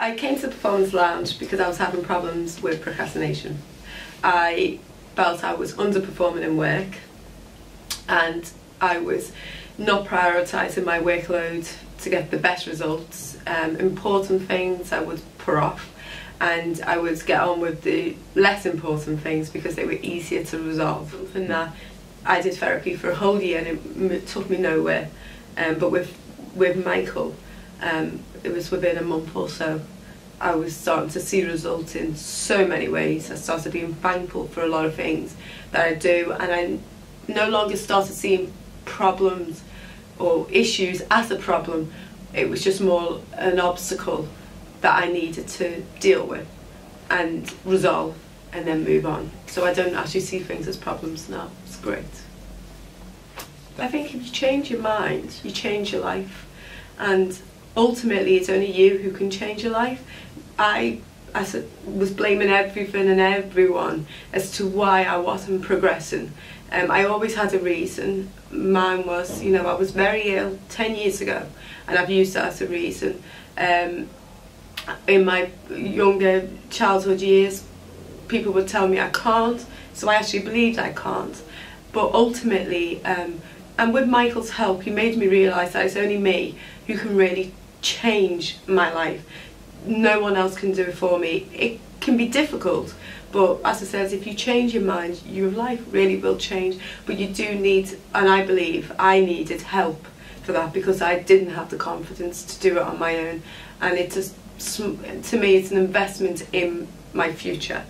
I came to the Performance Lounge because I was having problems with procrastination. I felt I was underperforming in work and I was not prioritising my workload to get the best results. Important things I would put off, and I would get on with the less important things because they were easier to resolve. Something that I did therapy for a whole year and it took me nowhere. But with Michael, it was within a month or so, I was starting to see results in so many ways. I started being thankful for a lot of things that I do, and I no longer started seeing problems or issues as a problem. It was just more an obstacle that I needed to deal with and resolve and then move on. So I don't actually see things as problems now. It's great. I think if you change your mind, you change your life, and ultimately it's only you who can change your life. I was blaming everything and everyone as to why I wasn't progressing. I always had a reason. Mine was, I was very ill 10 years ago, and I've used that as a reason. In my younger childhood years, people would tell me I can't, so I actually believed I can't. But ultimately, and with Michael's help, he made me realise that it's only me who can really change my life. No one else can do it for me. It can be difficult, but as I said, if you change your mind, your life really will change. But you do need, and I believe I needed help for that because I didn't have the confidence to do it on my own. And it just, to me, it's an investment in my future,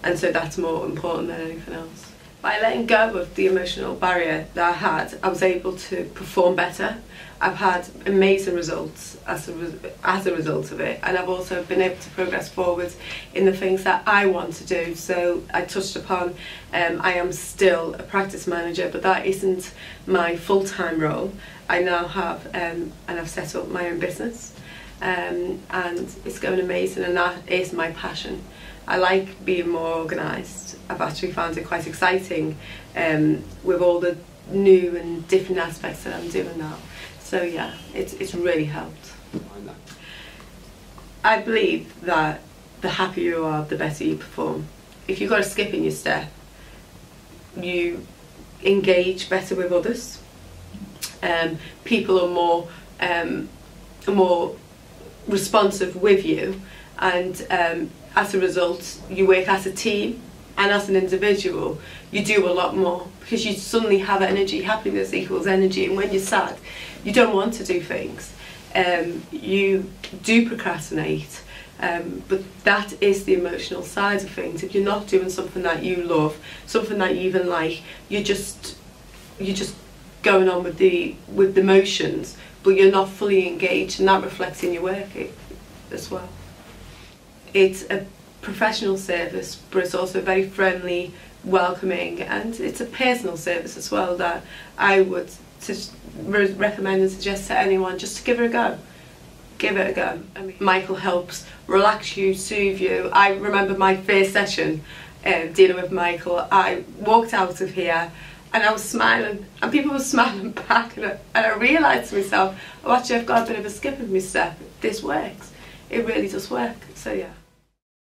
and so that's more important than anything else. By letting go of the emotional barrier that I had, I was able to perform better. I've had amazing results as a result of it, and I've also been able to progress forward in the things that I want to do. So I touched upon, I am still a practice manager, but that isn't my full-time role. I now have, and I've set up my own business, and it's going amazing, and that is my passion. I like being more organised. I've actually found it quite exciting with all the new and different aspects that I'm doing now. So yeah, it's really helped. I believe that the happier you are, the better you perform. If you've got a skip in your step, you engage better with others. People are more responsive with you, and as a result, you work as a team, and as an individual, you do a lot more because you suddenly have energy. Happiness equals energy, and when you're sad, you don't want to do things. You do procrastinate, but that is the emotional side of things. If you're not doing something that you love, something that you even like, you're just going on with the motions, but you're not fully engaged, and that reflects in your work as well. It's a professional service, but it's also very friendly, welcoming, and it's a personal service as well that I would recommend and suggest to anyone just to give it a go. Give it a go. I mean, Michael helps relax you, soothe you. I remember my first session dealing with Michael. I walked out of here and I was smiling, and people were smiling back, and I realised to myself, oh, actually I've got a bit of a skip in my step. This works. It really does work. So yeah.